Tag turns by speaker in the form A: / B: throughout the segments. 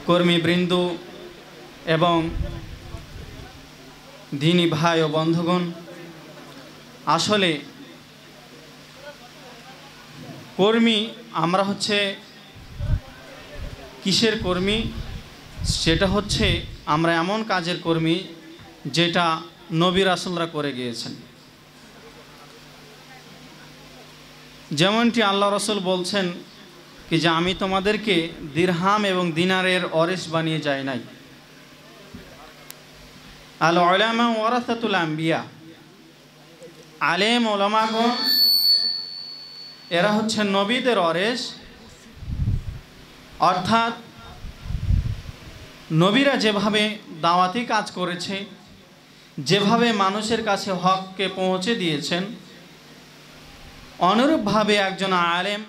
A: কর্মীবৃন্দ এবং দিনী ভাই ও বন্ধুগণ, আসলে কর্মী আমরা হচ্ছে কিসের কর্মী? সেটা হচ্ছে আমরা এমন কাজের কর্মী যেটা নবী রাসূলরা করে গিয়েছেন। যেমনটি আল্লাহ রাসূল বলছেন কি যে আমি তোমাদেরকে দিরহাম এবং দিনারের ওয়ারিস বানিয়ে যাই নাই। আল উলামা ওয়ারাসাতুল আম্বিয়া, আলেম ওলামাগণ এরা হচ্ছেন নবীদের ওয়ারিস। অর্থাৎ নবীরা যেভাবে দাওয়াতি কাজ করেছে, যেভাবে মানুষের কাছে হককে পৌঁছে দিয়েছেন, অনুরূপভাবে একজন আলেম,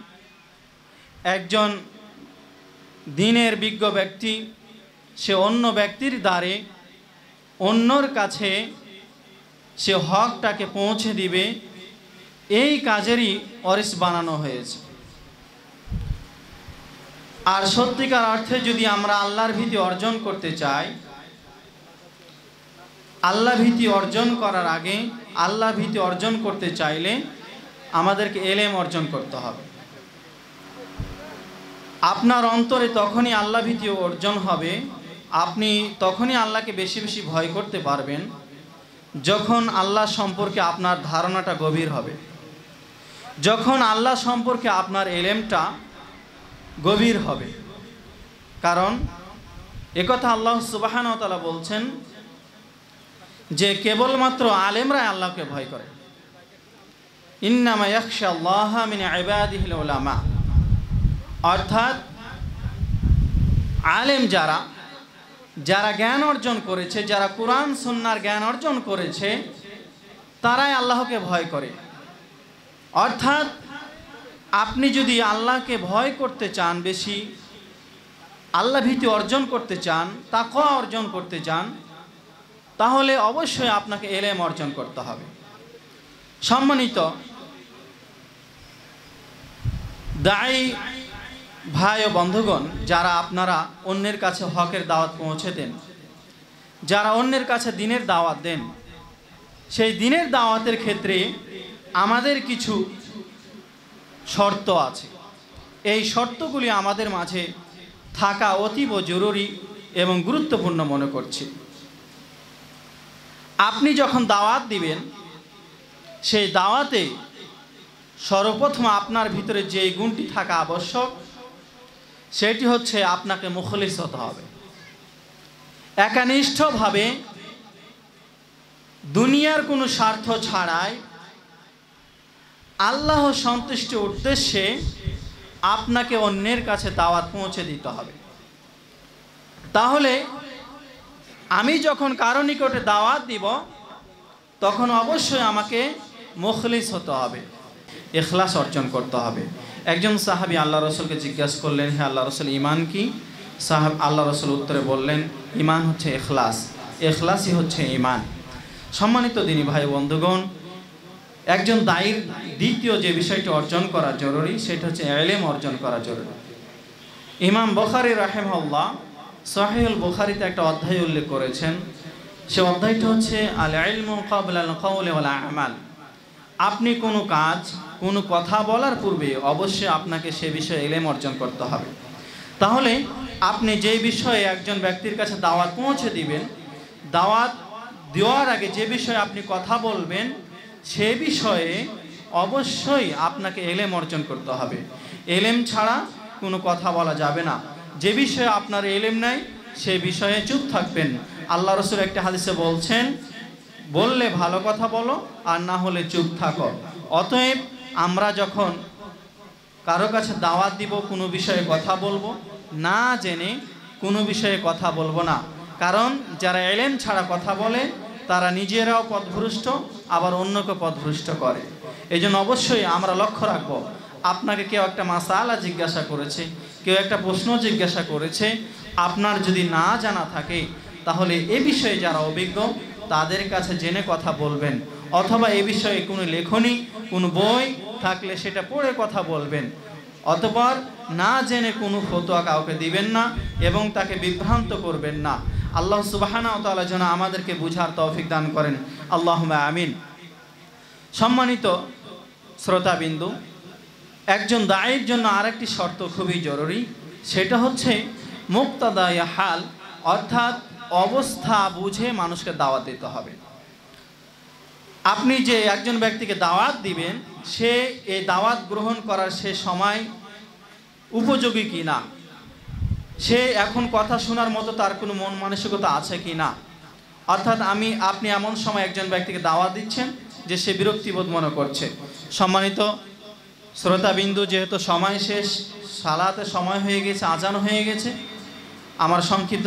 A: একজন দ্বীনের বিজ্ঞ ব্যক্তি, সে অন্য ব্যক্তির দ্বারে অন্যর কাছে সে হকটাকে পৌঁছে দিবে, এই কাজেরই ওয়ারিস বানানো হয়েছে। আর সত্যিকার অর্থে যদি আমরা আল্লাহর ভীতি অর্জন করতে চাই, আল্লাহ ভীতি অর্জন করার আগে, আল্লাহ ভীতি অর্জন করতে চাইলে আমাদেরকে এলেম অর্জন করতে হবে। আপনার অন্তরে তখনই আল্লাহ ভীতি অর্জন হবে, আপনি তখনই আল্লাহকে বেশি বেশি ভয় করতে পারবেন যখন আল্লাহ সম্পর্কে আপনার ধারণাটা গভীর হবে, যখন আল্লাহ সম্পর্কে আপনার এলেমটা গভীর হবে। কারণ একথা আল্লাহ সুবহানাহু ওয়া তাআলা বলছেন যে কেবলমাত্র আলেমরাই আল্লাহকে ভয় করে। ইন্নামা ইয়াখশাল্লাহা মিন ইবাদিহিল উলামা, অর্থাৎ আলেম যারা যারা জ্ঞান অর্জন করেছে, যারা কোরআন সুন্নাহর জ্ঞান অর্জন করেছে, তারাই আল্লাহকে ভয় করে। অর্থাৎ আপনি যদি আল্লাহকে ভয় করতে চান, বেশি আল্লাহ ভীতি অর্জন করতে চান, তাকওয়া অর্জন করতে চান, তাহলে অবশ্যই আপনাকে এলেম অর্জন করতে হবে। সম্মানিত দায়ী ভাই ও বন্ধুগণ, যারা আপনারা অন্যের কাছে হকের দাওয়াত পৌঁছে দেন, যারা অন্যের কাছে দ্বীনের দাওয়াত দেন, সেই দ্বীনের দাওয়াতের ক্ষেত্রে আমাদের কিছু শর্ত আছে। এই শর্তগুলি আমাদের মাঝে থাকা অতীব জরুরি এবং গুরুত্বপূর্ণ মনে করছি। আপনি যখন দাওয়াত দিবেন, সেই দাওয়াতে সর্বপ্রথম আপনার ভিতরে যে গুণটি থাকা আবশ্যক, সেটি হচ্ছে আপনাকে মুখলিস হতে হবে। একনিষ্ঠভাবে দুনিয়ার কোনো স্বার্থ ছাড়াই আল্লাহ সন্তুষ্টির উদ্দেশ্যে আপনাকে অন্যের কাছে দাওয়াত পৌঁছে দিতে হবে। তাহলে আমি যখন কারো নিকটে দাওয়াত দিব, তখন অবশ্যই আমাকে মুখলিস হতে হবে, ইখলাস অর্জন করতে হবে। একজন সাহাবী আল্লাহ রসুলকে জিজ্ঞাসা করলেন, হে আল্লাহ রসুল, ঈমান কি? আল্লাহ রসুল উত্তরে বললেন, ঈমান হচ্ছে ইখলাস, ইখলাসই হচ্ছে ঈমান। সম্মানিত দিনী ভাই বন্ধুগণ, একজন দায়ীর দ্বিতীয় যে বিষয়টি অর্জন করা জরুরি, সেটা হচ্ছে ইলম অর্জন করা জরুরি। ইমাম বুখারী রাহিমাহুল্লাহ সহিহুল বুখারীতে একটা অধ্যায় উল্লেখ করেছেন। সে অধ্যায়টা হচ্ছে আল ইলমু ক্বাবলা আল কওলি ওয়াল আমাল। আপনি কোনো কাজ, কোনো কথা বলার পূর্বে অবশ্যই আপনাকে সে বিষয়ে ইলম অর্জন করতে হবে। তাহলে আপনি যে বিষয়ে একজন ব্যক্তির কাছে দাওয়াত পৌঁছে দিবেন, দাওয়াত দেওয়ার আগে যে বিষয়ে আপনি কথা বলবেন, সে বিষয়ে অবশ্যই আপনাকে ইলম অর্জন করতে হবে। ইলম ছাড়া কোনো কথা বলা যাবে না। যে বিষয়ে আপনার ইলম নাই, সে বিষয়ে চুপ থাকবেন। আল্লাহ রসুল একটা হাদিসে বলছেন, বললে ভালো কথা বলো, আর না হলে চুপ থাকো। অতএব আমরা যখন কারো কাছে দাওয়াত দিব, কোনো বিষয়ে কথা বলবো, না জেনে কোনো বিষয়ে কথা বলবো না। কারণ যারা ইলম ছাড়া কথা বলে, তারা নিজেরাও পথভ্রষ্ট, আবার অন্যকে পথভ্রষ্ট করে। এই জন্য অবশ্যই আমরা লক্ষ্য রাখবো, আপনাকে কেউ একটা মাসালা জিজ্ঞাসা করেছে, কেউ একটা প্রশ্ন জিজ্ঞাসা করেছে, আপনার যদি না জানা থাকে, তাহলে এ বিষয়ে যারা অভিজ্ঞ তাদের কাছে জেনে কথা বলবেন, অথবা এ বিষয়ে কোনো লেখনী, কোনো বই থাকলে সেটা পড়ে কথা বলবেন। অতঃপর না জেনে কোনো ফতোয়া কাউকে দিবেন না এবং তাকে বিভ্রান্ত করবেন না। আল্লাহ সুবহানাহু ওয়া তাআলা যেন আমাদেরকে বুঝার তৌফিক দান করেন, আল্লাহুম্মা আমিন। সম্মানিত শ্রোতাবিন্দু, একজন দায়ীর জন্য আরেকটি শর্ত খুবই জরুরি, সেটা হচ্ছে মুক্তাদায়ে হাল, অর্থাৎ অবস্থা বুঝে মানুষকে দাওয়াত দিতে হবে। আপনি যে একজন ব্যক্তিকে দাওয়াত দিবেন, সে এই দাওয়াত গ্রহণ করার সে সময় উপযোগী কি না, সে এখন কথা শোনার মতো তার কোনো মন মানসিকতা আছে কি না। অর্থাৎ আপনি এমন সময় একজন ব্যক্তিকে দাওয়াত দিচ্ছেন যে সে বিরক্তিবোধ মনে করছে। সম্মানিত শ্রোতাবিন্দু, যেহেতু সময় শেষ, সালাতে সময় হয়ে গেছে, আজান হয়ে গেছে, আমার সংক্ষিপ্ত